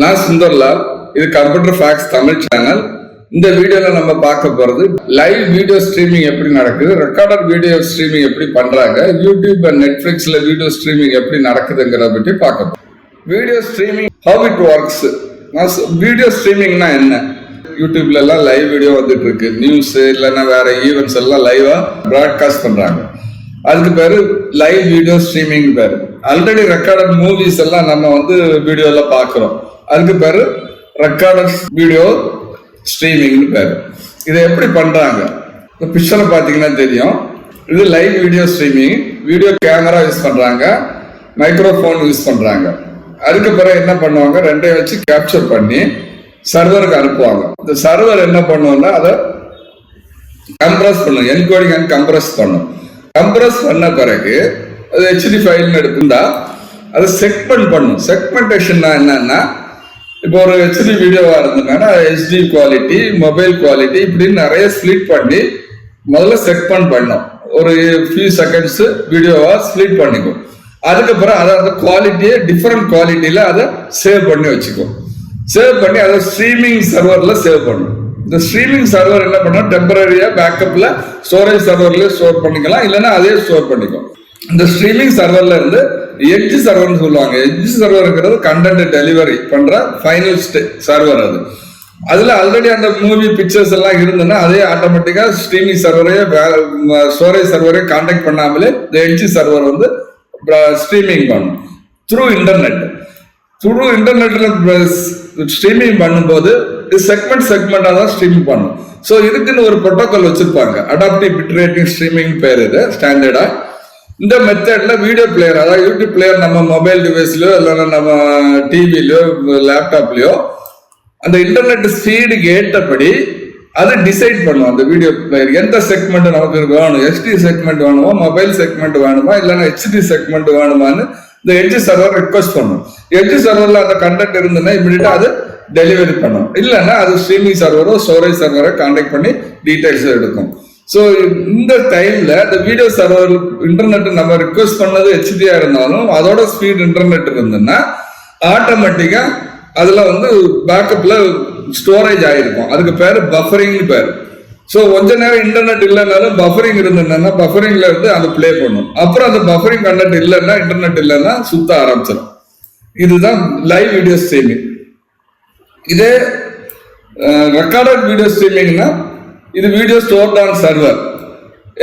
நான் சுந்தர்லால். இது computer facts Tamil channel. இந்த வீடியோல நம்ம பார்க்க போறது லைவ் வீடியோ ஸ்ட்ரீமிங் எப்படி நடக்குது, ரெக்கார்டட் வீடியோ ஸ்ட்ரீமிங் எப்படி பண்றாங்க, யூடியூப் அண்ட் நெட்ஃபிளிக்ஸ்ல வீடியோ ஸ்ட்ரீமிங் எப்படி நடக்குதுங்கிறத பற்றி பார்க்க போறோம். Video streaming how it works. Video ஸ்ட்ரீமிங்னா என்ன? யூடியூப்ல எல்லாம் லைவ் வீடியோ வந்துட்டு இருக்கு, நியூஸ் இல்லைன்னா வேற ஈவெண்ட்ஸ் எல்லாம் லைவா பிராட்காஸ்ட் பண்றாங்க. அதுக்கு பேரு லைவ் வீடியோ ஸ்ட்ரீமிங் பேரு. ஆல்ரெடி ரெக்கார்டட் மூவிஸ் எல்லாம் நம்ம வீடியோல பாக்குறோம். அதுக்கு பேரு ரெக்கார்டட் வீடியோ ஸ்ட்ரீமிங் பேரு. இதை எப்படி பண்றாங்க? இந்த பிக்சரை பாத்தீங்கன்னா தெரியும். இது live video streaming. Video camera use பண்றாங்க, மைக்ரோஃபோன் யூஸ் பண்றாங்க. அதுக்கு பிறகு என்ன பண்ணுவாங்க, ரெண்டையும் வச்சு கேப்சர் பண்ணி சர்வருக்கு அனுப்புவாங்க. இந்த சர்வர் என்ன பண்ணுவோம்னா அதை கம்ப்ரஸ் பண்ணும், என்கோடிங் அண்ட் கம்ப்ரஸ் பண்ணும். கம்ப்ரஸ் பண்ண பிறகு அது HD ஃபைல் எடுத்துட்டா அதை செக்மெண்ட் பண்ணும். செக்மெண்டேஷன்னா என்னன்னா, இப்போ ஒரு HD வீடியோவா இருந்ததுன்னா HD குவாலிட்டி, மொபைல் குவாலிட்டி இப்படின்னு நிறைய ஸ்பிளிட் பண்ணி முதல்ல செக்மெண்ட் பண்ணும். ஒரு ஃபியூ செகண்ட்ஸ் வீடியோவா ஸ்பிளிட் பண்ணிக்கும். அதுக்கப்புறம் அதை அந்த குவாலிட்டியை டிஃப்ரெண்ட் குவாலிட்டியில அதை சேவ் பண்ணி வச்சுக்கும். சேவ் பண்ணி அதை ஸ்ட்ரீமிங் சர்வர்ல சேவ் பண்ணும். இந்த ஸ்ட்ரீமிங் சர்வர் என்ன பண்ணும், டெம்பரரியா பேக்கப்ல ஸ்டோரேஜ் சர்வர்ல ஸ்டோர் பண்ணிக்கலாம், இல்லைன்னா அதே ஸ்டோர் பண்ணிக்கும். இந்த ஸ்ட்ரீமிங் சர்வர்ல இருந்து எட்ஜ் சர்வர்னு சொல்லுவாங்க. எட்ஜ் சர்வர்ங்கிறது கண்டென்ட் டெலிவரி பண்ற ஃபைனல் சர்வர். அதுல ஆல்ரெடி அந்த மூவி பிக்சர்ஸ் எல்லாம் இருந்ததுன்னா அதே ஆட்டோமேட்டிக்கா ஸ்ட்ரீமிங் சர்வரையே ஸ்டோரேஜ் சர்வரையே கான்டாக்ட் பண்ணாமலே இந்த எட்ஜ் சர்வர் ஸ்ட்ரீமிங் பண்ணும் த்ரூ இன்டர்நெட். த்ரூ இன்டர்நெட்ல ஸ்ட்ரீமிங் பண்ணும்போது செக்மெண்டா தான் ஸ்ட்ரீமிங் பண்ணும். ஸோ இதுக்குன்னு ஒரு ப்ரோட்டோகால் வச்சிருப்பாங்க, அடாப்டிவ் பிட்ரேட்டிங் ஸ்ட்ரீமிங் பேர். இது ஸ்டாண்டர்டா இந்த மெத்தட்ல வீடியோ பிளேயர், அதாவது யூடியூப் பிளேயர் நம்ம மொபைல் டிவைஸ்லயோ இல்லைன்னா நம்ம டிவிலயோ லேப்டாப்லயோ அந்த இன்டர்நெட் ஸ்பீடுக்கு ஏற்றபடி அதை டிசைட் பண்ணுவோம். அந்த வீடியோ பிளேயர் எந்த செக்மெண்ட் நமக்கு வேணும், HD செக்மெண்ட் வேணுமா, மொபைல் செக்மெண்ட் வேணுமா, இல்லைன்னா HD செக்மெண்ட் வேணுமான்னு இந்த எட்ஜ் சர்வர் ரிக்வெஸ்ட் பண்ணும். எட்ஜ் சர்வர்ல அந்த கண்டென்ட் இருந்ததுன்னா இமிடியேட்டா அது டெலிவரி பண்ணும். இல்லைன்னா அது ஸ்ட்ரீமிங் சர்வரோ ஸ்டோரேஜ் சர்வரை கான்டாக்ட் பண்ணி டீடைல்ஸ் எடுக்கும். ஸோ இந்த டைம்ல இந்த வீடியோ சர்வர் இன்டர்நெட் நம்ம ரிக்வெஸ்ட் பண்ணது HDயா இருந்தாலும் அதோட ஸ்பீட் இன்டர்நெட் இருந்ததுன்னா ஆட்டோமேட்டிக்கா அதுல பேக்கப்ல ஸ்டோரேஜ் ஆயிருக்கும். அதுக்கு பேரு பஃபரிங் பேரு. ஸோ கொஞ்ச நேரம் இன்டர்நெட் இல்லைன்னாலும் பஃபரிங் இருந்ததுன்னா பஃபரிங்ல இருந்து அதை பிளே பண்ணும். அப்புறம் அந்த பஃபரிங் கண்டென்ட் இல்லைன்னா இன்டர்நெட் இல்லைன்னா சுத்த ஆரம்பிச்சிடும். இதுதான் லைவ் வீடியோ ஸ்ட்ரீமிங். இதே ரெக்கார்டட் வீடியோ ஸ்ட்ரீமிங்னா இது வீடியோ ஸ்டோர்ட் ஆன் சர்வர்.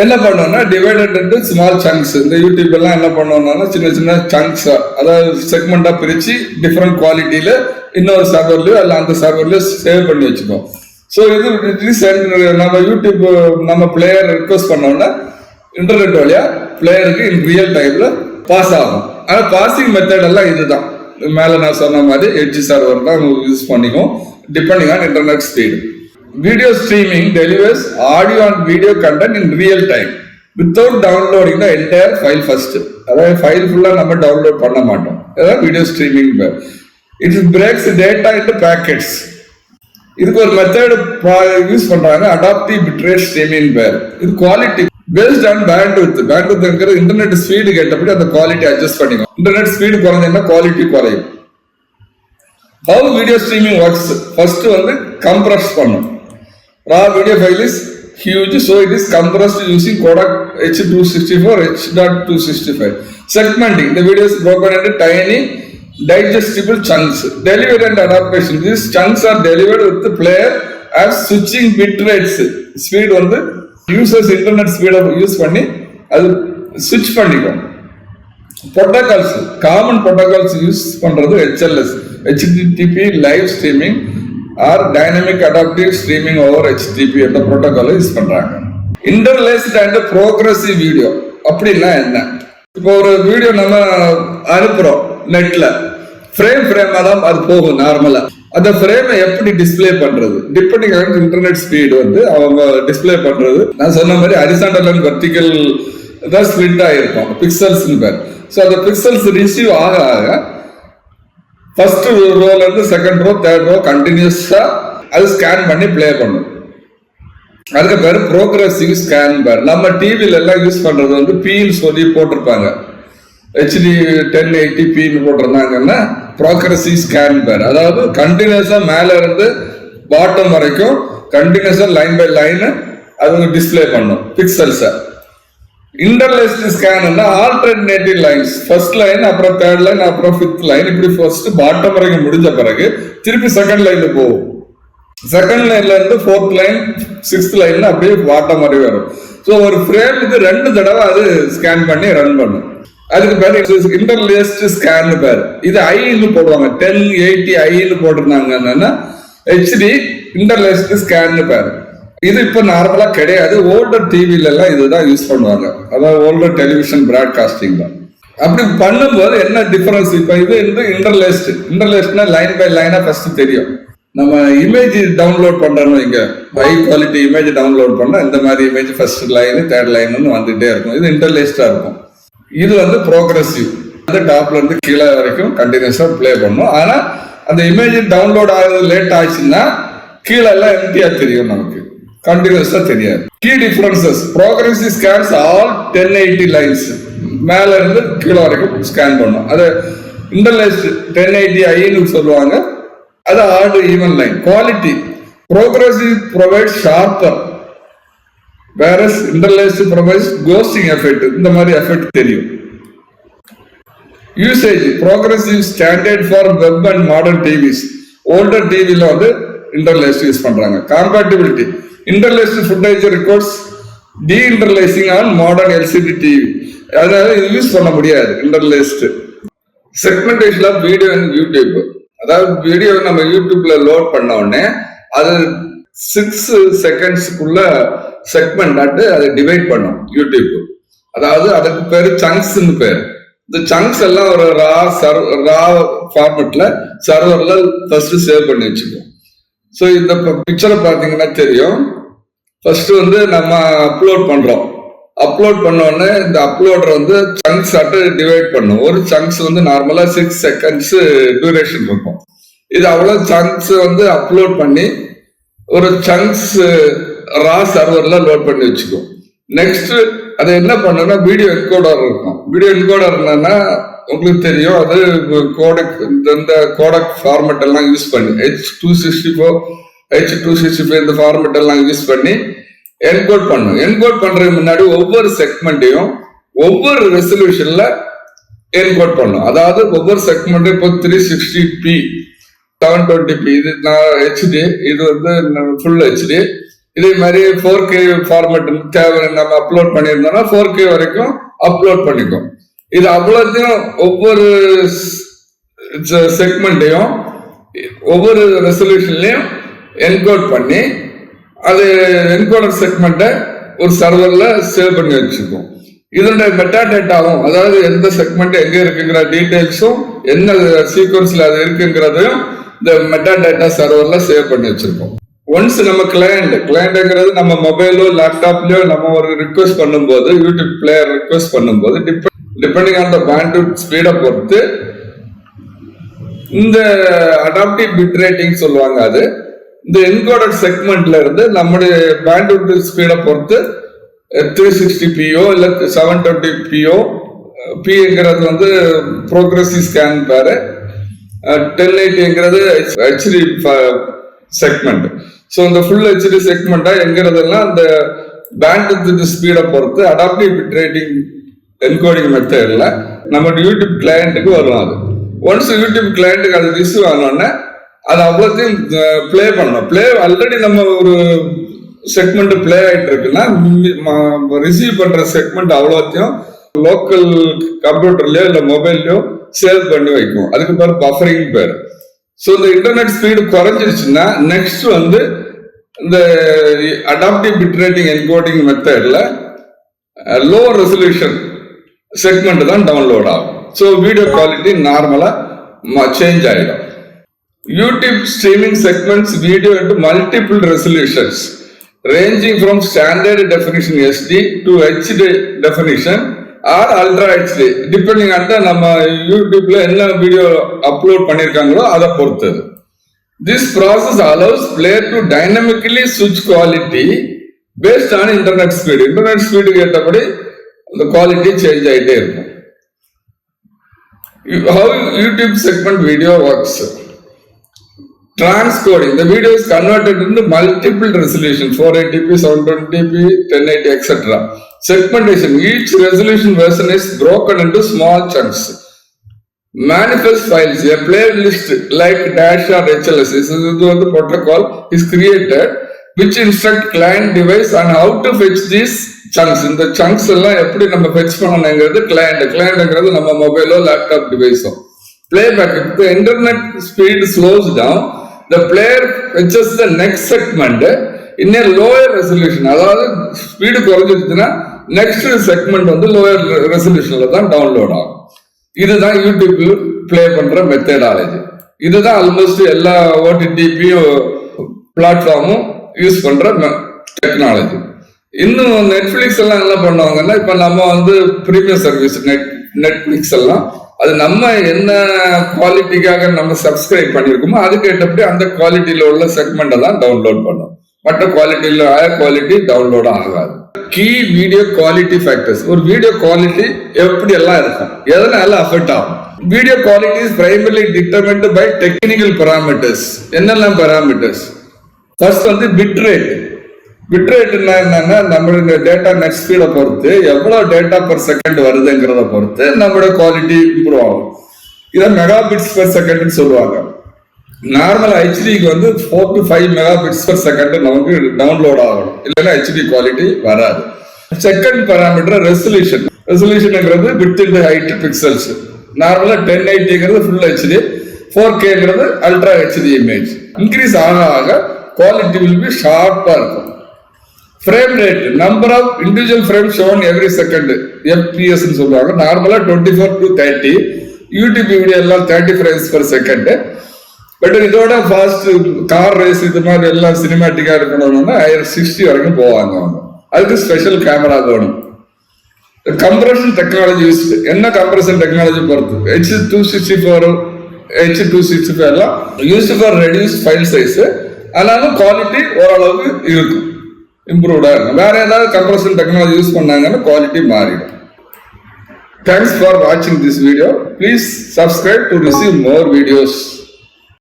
என்ன பண்ணோம்னா டிவைடட் இன்டு ஸ்மால் சங்க்ஸ். இந்த யூடியூப் எல்லாம் என்ன பண்ணோம்னா சின்ன சின்ன சங்க்ஸ், அதாவது செக்மெண்டா பிரிச்சு டிஃப்ரெண்ட் குவாலிட்டியில இன்னொரு சர்வர்லயோ அல்ல அந்த சர்வர்லயோ சேவ் பண்ணி வச்சுக்கோம். ஸோ இது நம்ம யூடியூப் நம்ம பிளேயர் ரிக்வெஸ்ட் பண்ணோம்னா இன்டர்நெட் வழியா பிளேயருக்கு இன் ரியல் டைம்ல பாஸ் ஆகும். ஆனால் பாசிங் மெத்தட் எல்லாம் இதுதான். மேல நான் சொன்ன மாதிரி எட்ஜ் சர்வர் தான் யூஸ் பண்ணிக்கும் depending on internet speed. Video streaming delivers audio and video content in real time without downloading the entire file first. அதாவது ஃபைல் ஃபுல்லா நம்ம டவுன்லோட் பண்ண மாட்டோம். அதான் video streaming. It breaks data into packets. இதுக்கு ஒரு மெத்தட் யூஸ் பண்றாங்க, adaptive bitrate streaming பேர். இது குவாலிட்டி பேஸ்ட் ஆன் பேண்ட்வித். பேண்ட்வித்ங்கிறது இன்டர்நெட் ஸ்பீடு கேட்டபடி அந்த குவாலிட்டி அட்ஜஸ்ட் பண்ணிக்கும். இன்டர்நெட் ஸ்பீடு குறைஞ்சா குவாலிட்டி குறையும். How video streaming works? First compress பண்ணும். Raw video file is huge, so it is compressed using codec H264, H.265. Segmenting. The video is broken into tiny digestible chunks. Delivery and adaptation. These chunks are delivered with the player as switching bit rates. Speed users internet speed use பண்ணி அது switch பண்ணிக்கும். Protocols, common protocols use பண்றது HLS, HTTP live streaming or dynamic adaptive streaming over HTTP என்ற protocol use பண்றாங்க. Interlaced and progressive video அப்படின்னா என்ன? இப்போ ஒரு வீடியோ நம்ம அனுப்புறோம் நெட்ல, ஃப்ரேமா தான் அது போகும் நார்மலா. அந்த ஃப்ரேமை எப்படி டிஸ்பிளே பண்றது டிபெண்டிங் ஆன் இன்டர்நெட் ஸ்பீடு அவங்க டிஸ்பிளே பண்றது. நான் சொன்ன மாதிரி ஹரிசாண்டல் அண்ட் வெர்டிகல் தான் ஸ்பிளிட் ஆயிருக்கும், பிக்சல்ஸ் பேர். ஸோ அந்த பிக்சல்ஸ் ரிசீவ் ஆக ஆக ஃபர்ஸ்ட் ரோல இருந்து செகண்ட் ரோ தேர்ட் ரோ கண்டினியூஸா அது ஸ்கேன் பண்ணி பிளே பண்ணும். அதுக்கு பேரு ப்ரோக்ரஸிவ் ஸ்கேன் பேர். நம்ம டிவில எல்லாம் யூஸ் பண்றது Pன்னு சொல்லி போட்டிருப்பாங்க. HD 1080p போட்டிருந்தாங்கன்னா ப்ரோக்ரசிவ் ஸ்கேன் பேர். அதாவது கண்டினியூஸா மேல இருந்து பாட்டம் வரைக்கும் கண்டினியூஸா லைன் பை லைன் அது டிஸ்பிளே பண்ணும் பிக்சல்ஸை. Interlaced scan alternative lines, first line அப்புறம் தேர்ட் லைன் அப்புறம் ஃபிஃப்த் லைன், இப்படி ஃபர்ஸ்ட் பாட்டம் வரைக்கும் முடிஞ்ச பிறகு திருப்பி செகண்ட் லைனுக்கு போகும். செகண்ட் லைன்ல இருந்து ஃபோர்த் லைன் சிக்ஸ்த் லைன்ல அப்படியே பாட்டம் வரை வரும். ஸோ ஒரு ஃப்ரேமுக்கு 2 தடவை அது ஸ்கேன் பண்ணி ரன் பண்ணும். அதுக்கு பேர் இன்டர்லேஸ்ட் ஸ்கேன் பேர். இது ஐன்னு போடுவாங்க, 1080 ஐன்னு போட்டிருந்தாங்கன்னா HD இன்டர்லேஸ்ட் ஸ்கேன் பேர். இது இப்ப நார்மலா கிடையாது. ஓல்டர் டிவில எல்லாம் இதுதான் யூஸ் பண்ணுவாங்க, அதாவது ஓல்டர் டெலிவிஷன் பிராட்காஸ்டிங் தான். அப்படி பண்ணும்போது என்ன டிஃபரன்ஸ்? இப்ப இது இன்டர்லேஸ்ட்னா லைன் பை லைனா ஃபர்ஸ்ட் தெரியும். நம்ம இமேஜ் டவுன்லோட் பண்றோம், இங்க ஹை குவாலிட்டி இமேஜ் டவுன்லோட் பண்ணா இந்த மாதிரி image first line third line வந்துட்டே இருக்கும். இது இன்டர்லேஸ்டா இருக்கும். இது ப்ரோக்ரசிவ், டாப்ல இருந்து கீழே வரைக்கும் கண்டினியூஸா பிளே பண்ணும். ஆனா அந்த இமேஜ் டவுன்லோட் ஆகுறது லேட் ஆச்சுன்னா கீழே எல்லாம் எம்டியா தெரியும், நமக்கு கண்டினியூஸா தெரியாது. Key differences: progressive scans all 1080 lines, மேல இருந்து கீழே வரைக்கும் ஸ்கேன் பண்ணும். அது இன்டர்லேஸ்ட் 1080 ஐன்னு சொல்லுவாங்க, அது odd even line. Quality: progressive provide sharper, whereas interlaced provides ghosting effect. இந்த மாதிரி எஃபெக்ட் தெரியும். Usage: progressive standard for web and modern TVs. Older டிவில இன்டர்லேஸ்ட் யூஸ் பண்றாங்க. Compatibility: interlaced footage records deinterlacing on modern LCD TV. அதனால இது use பண்ண முடியாது interlaced. Segmentation of video in YouTube. அதாவது வீடியோ நம்ம யூடியூப்ல லோட் பண்ண உடனே அது 6 செகண்ட்ஸ்க்குள்ள செக்மெண்ட் ஆட்டு அதை டிவைட் பண்ணும் யூடியூப். அதாவது அதுக்கு பேரு சங்க்ஸ்ன்னு பேர். இந்த சங்க்ஸ் எல்லாம் ஒரு ரா ஃபார்மெட்ல சர்வர்ல ஃபர்ஸ்ட் சேவ் பண்ணி வச்சுக்கோம். ஸோ இந்த பிக்சரை பார்த்தீங்கன்னா தெரியும். ஃபர்ஸ்ட் நம்ம அப்லோட் பண்றோம். அப்லோட் பண்ண உடனே இந்த அப்லோடர் சங்க்ஸ் ஆட்டு டிவைட் பண்ணும். ஒரு சங்க்ஸ் நார்மலா 6 செகண்ட்ஸ் டியூரேஷன் இருக்கும். இது அவ்வளவு சங்க்ஸ் அப்லோட் பண்ணி ஒரு சங்க்ஸ் ரா சர்வர்ல லோட் பண்ணி வச்சுக்கோம். நெக்ஸ்ட் அது என்ன பண்ணுன்னா வீடியோ என்கோடர் இருக்கும். வீடியோ என்கோடர் என்னன்னா உங்களுக்கு தெரியும், அது கோடக், இந்த கோடக் ஃபார்மெட் எல்லாம் யூஸ் பண்ணி H264 H265 இந்த ஃபார்மெட் எல்லாம் யூஸ் பண்ணி என்கோட் பண்ணும். என்கோட் பண்றதுக்கு முன்னாடி ஒவ்வொரு செக்மெண்ட்டையும் ஒவ்வொரு ரெசல்யூஷன்ல என்கோட் பண்ணும். அதாவது ஒவ்வொரு செக்மெண்ட் இப்போ 360p 720p இது HD, இது ஃபுல் HD. இதே மாதிரி 4K ஃபார்மெட் தேவை நம்ம அப்லோட் பண்ணியிருந்தோம்னா 4K வரைக்கும் அப்லோட் பண்ணிக்கும். இது அவ்வளோத்தையும் ஒவ்வொரு செக்மெண்ட்டையும் ஒவ்வொரு ரெசல்யூஷன்லையும் என்கோட் பண்ணி அது என்கோடர் செக்மெண்ட்டை ஒரு சர்வர்ல சேவ் பண்ணி வச்சுக்கும். இதனுடைய மெட்டா டேட்டாவும், அதாவது எந்த செக்மெண்ட் எங்க இருக்குங்கிற டீடைல்ஸும் என்ன சீக்வன்ஸ்ல அது இருக்குங்கிறதையும் இந்த மெட்டா டேட்டா சர்வர்ல சேவ் பண்ணி வச்சிருக்கோம். ஒன்ஸ் நம்ம கிளையண்ட்ங்கிறது நம்ம மொபைலோ லேப்டாப்லயோ நம்ம ஒரு ரிக்வெஸ்ட் பண்ணும்போது, யூடியூப் பிளேயர் ரிக்வெஸ்ட் பண்ணும்போது டிபெண்டிங் ஆன் த பேண்ட்விட்த் ஸ்பீடை பொறுத்து இந்த அடாப்டிவ் பிட் ரேட்டிங் சொல்லுவாங்க. அது இந்த என்கோடட் செக்மெண்ட்ல இருந்து நம்முடைய பேண்ட்விட்த் ஸ்பீடை பொறுத்து 360pயோ இல்ல 720pயோ, பிங்கிறது ப்ரோக்ரசிவ் ஸ்கேன் பேரு, 1080ங்கிறது HD செக்மெண்ட். ஸோ இந்த ஃபுல் HD செக்மெண்டா எங்கிறதெல்லாம் அந்த பேண்ட்விட்த் ஸ்பீடை பொறுத்து அடாப்டிவ் பிட் ரேட்டிங் என்கோடிங் மெத்தட்ல நம்ம யூடியூப் கிளையண்ட்டுக்கு வரும். அது ஒன்ஸ் யூடியூப் கிளையண்ட்டுக்கு அது ரிசீவ் ஆனோடனே அது அவ்வளோத்தையும் பிளே பண்ணணும். ஆல்ரெடி நம்ம ஒரு செக்மெண்ட் பிளே ஆயிட்டு இருக்குன்னா ரிசீவ் பண்ற செக்மெண்ட் அவ்வளோத்தையும் லோக்கல் கம்ப்யூட்டர்லயோ இல்லை மொபைல்லயோ சேவ் பண்ணி வைக்கும். அதுக்கு பேர் பஃபரிங் பேர். ஸோ இந்த இன்டர்நெட் ஸ்பீடு குறைஞ்சிருச்சுன்னா நெக்ஸ்ட் இந்த அடாப்டிவ் பிட் ரேட்டிங் என்கோடிங் மெத்தட்ல லோ ரெசல்யூஷன் செக்மெண்ட் தான் டவுன்லோட் ஆகும். ஸோ வீடியோ குவாலிட்டி நார்மலா சேஞ்ச் ஆயிடும். YouTube streaming segments video into multiple resolutions ranging from standard definition SD to HD definition or ultra HD depending on நம்ம யூடியூப்ல என்ன video upload பண்ணிருக்காங்களோ அதை பொறுத்தது. This process allows player to dynamically switch quality based on internet speed. Internet ஸ்பீடுக்கு ஏற்றபடி அந்த quality change ஆகிட்டே இருக்கும். How YouTube segment video works. Transcoding. The video is converted into multiple resolution, 480p, 720p, 1080, etc. Segmentation. Each resolution version is broken into small chunks. Manifest files. A playlist like Dash or HLS. This is the protocol is created which instruct client device on how to fetch these chunks. In the chunks எல்லாம் எப்படி நம்ம fetch பண்ணணும்ங்கிறது clientங்கிறது நம்ம மொபைலோ laptop டிவைஸோ. Playback. If the internet speed slows down, the player fetches the next segment in a lower resolution. அதாவது speed குறைஞ்சிருச்சுன்னா next segment வந்து lower ரெசல்யூஷன்ல தான் download ஆகும். இதுதான் YouTube play பண்ற மெத்தடாலஜி. இதுதான் ஆல்மோஸ்ட் எல்லா ஓடிடிபி பிளாட்ஃபார்மும் யூஸ் பண்ற டெக்னாலஜி. இன்னும் நெட்ஃபிளிக்ஸ் எல்லாம் என்ன பண்ணுவாங்கன்னா, இப்ப நம்ம வந்து பிரீமியம் சர்வீஸ் நெட்ஃபிளிக்ஸ் எல்லாம் அது நம்ம என்ன குவாலிட்டிக்காக நம்ம சப்ஸ்கிரைப் பண்ணிருக்கோமோ அதுக்கு ஏற்றபடி அந்த குவாலிட்டியில உள்ள செக்மெண்ட்டை தான் டவுன்லோட் பண்ணும். மற்ற குவாலிட்டியில ஹையர் குவாலிட்டி டவுன்லோட் ஆகாது. Key video quality factors. ஒரு வீடியோ குவாலிட்டி எப்படி எல்லாம் இருக்கும், எதனால அஃபெக்ட் ஆகும். Video quality is primarily determined by technical parameters. என்னெல்லாம் பாராமீட்டர்ஸ்? ஃபர்ஸ்ட் வந்து பிட் ரேட். பிட் ரேட்னா என்னன்னா, நம்மளுடைய டேட்டா நெட் ஸ்பீடை பொறுத்து எவ்வளவு டேட்டா பர் செகண்ட் வருதுங்கிறத பொறுத்து நம்மளோட குவாலிட்டி இம்ப்ரூவ் ஆகும். இதை மெகா பிட்ஸ் பர் செகண்ட் சொல்லுவாங்க. நார்மல் ஹெச்டிக்கு வந்து 4 to 5 mega bits per second நமக்கு டவுன்லோட் ஆகணும், இல்லைன்னா ஹெச்டி குவாலிட்டி வராது. Second parameter resolution. ரெசல்யூஷன்ங்கிறது வித் இன் ஹைட் பிக்சல்ஸ். நார்மலா 1080ங்கிறது ஃபுல் ஹெச்டி, 4Kங்கிறது அல்ட்ரா ஹெச்டி இமேஜ். இன்க்ரீஸ் ஆக ஆக குவாலிட்டி வில் பி ஷார்ப்பா இருக்கும். Frame rate, number of individual frame shown every second, FPS சொல்லுவாங்க. நார்மலா 24 to 30. யூடியூப் வீடியோ எல்லாம் 30 frames per second. பட் இதோட ஃபாஸ்ட் கார் ரேஸ் இது மாதிரி எல்லாம் சினிமேட்டிக்கா இருக்கணும்னா 60 வரைக்கும் போவாங்க அவங்க. அதுக்கு ஸ்பெஷல் கேமரா வேணும். Compression technology use. என்ன கம்ப்ரஷன் டெக்னாலஜி பொறுத்து H264 H265 எல்லாம் use for reduce file size. ஆனாலும் குவாலிட்டி ஓரளவுக்கு இருக்கும், இம்ப்ரூவ்டா இருக்கும். வேற ஏதாவது கம்ப்ரஷன் டெக்னாலஜி யூஸ் பண்ணாங்கன்னா குவாலிட்டி மாறிடும். Thanks for watching this video. Please subscribe to receive more videos.